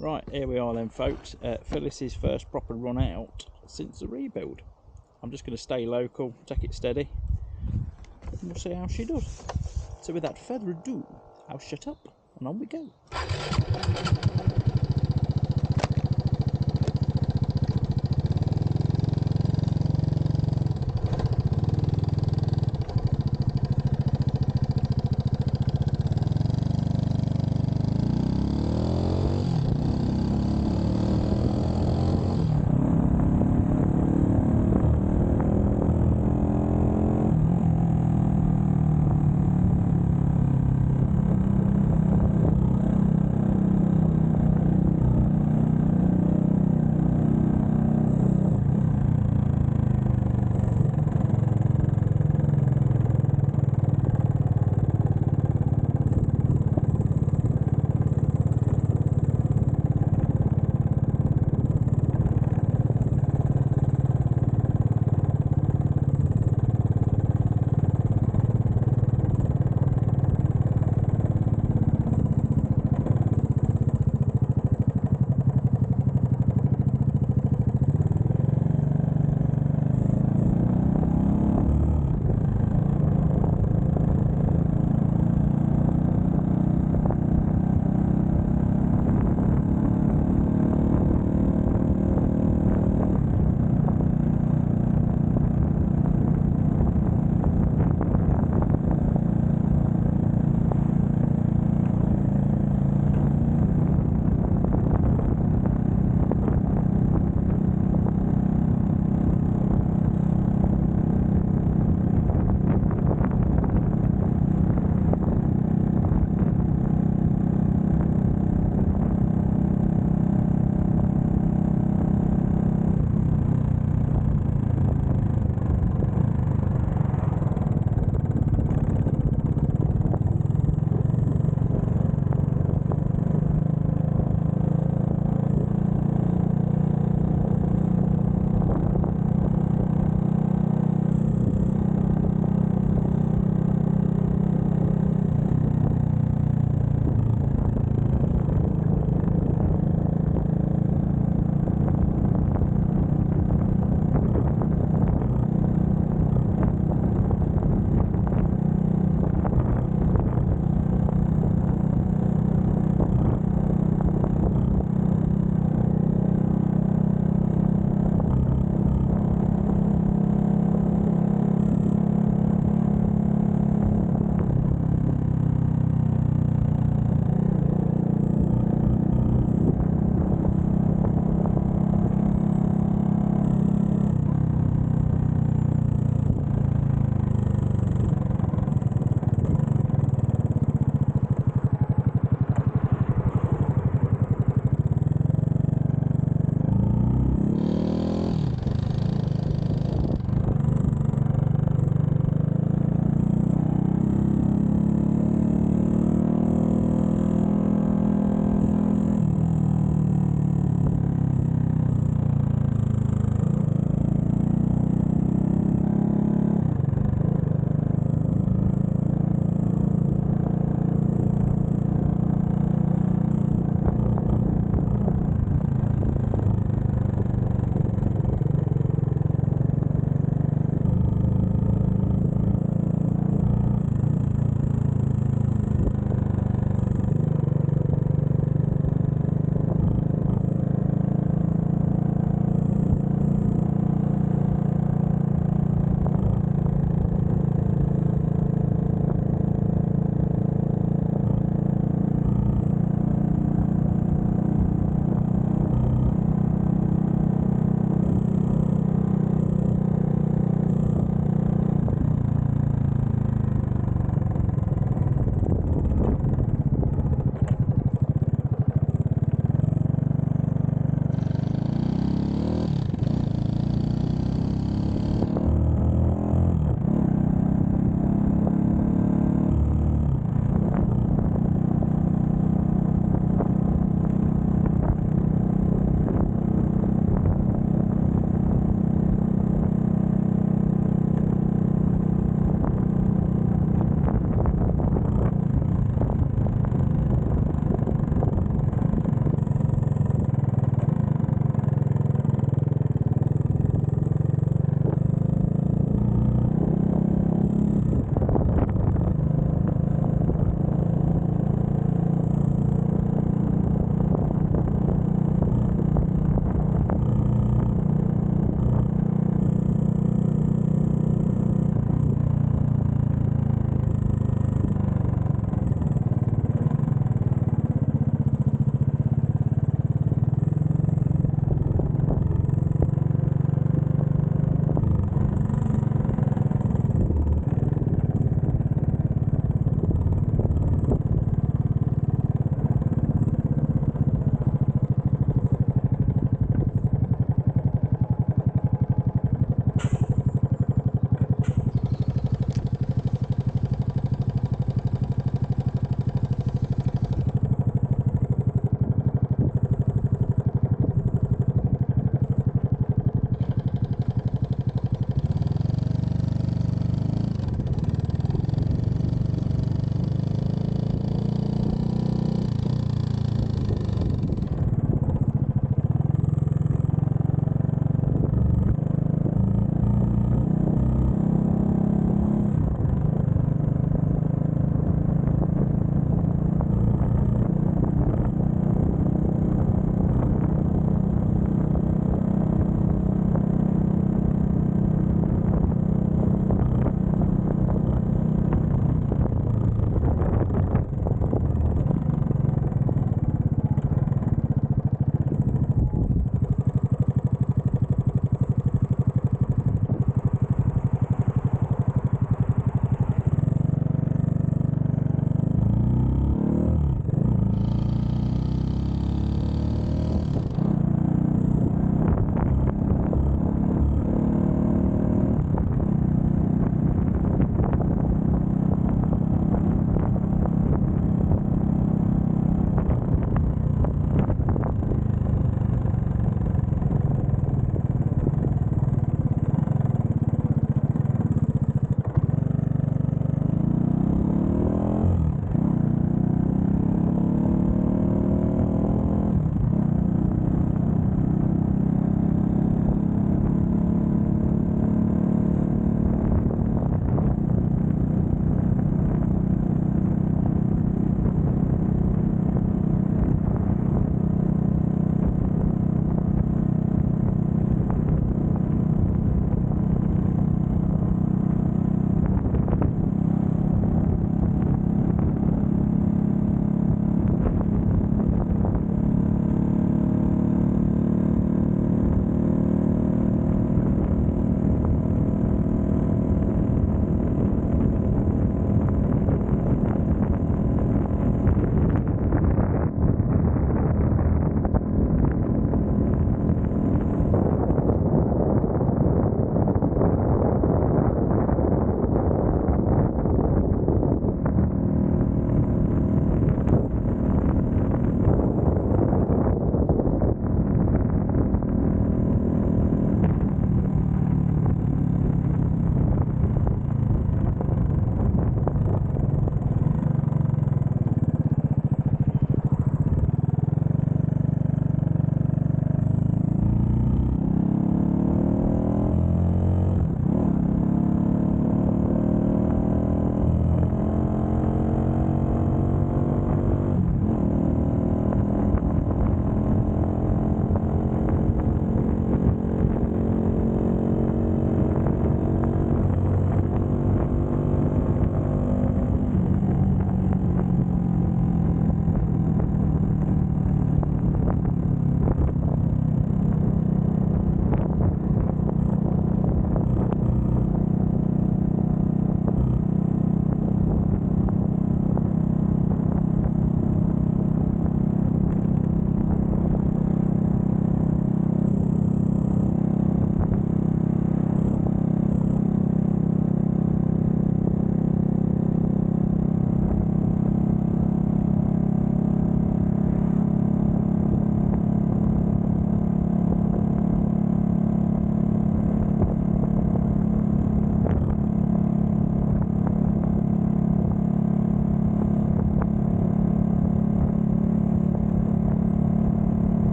Right, here we are then, folks. Phyllis's first proper run out since the rebuild. I'm just going to stay local, take it steady, and we'll see how she does. So without further ado, I'll shut up and on we go.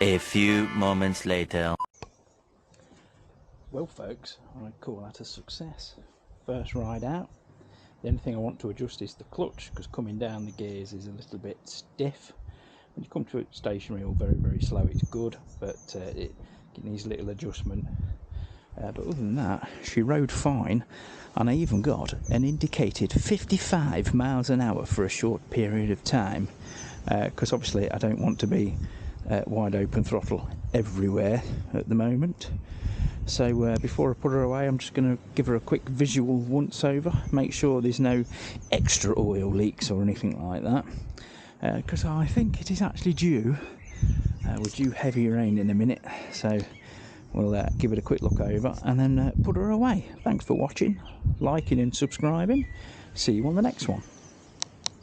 A few moments later. Well folks, I call that a success. First ride out. The only thing I want to adjust is the clutch, because coming down the gears is a little bit stiff. When you come to it stationary or very, very slow, it's good, but it needs a little adjustment. But other than that, she rode fine, and I even got an indicated 55 miles an hour for a short period of time, because obviously I don't want to be wide open throttle everywhere at the moment. So before I put her away, I'm just going to give her a quick visual once over, make sure there's no extra oil leaks or anything like that, because I think it is actually due. We're due heavy rain in a minute, so we'll give it a quick look over and then put her away. Thanks for watching, liking and subscribing. See you on the next one.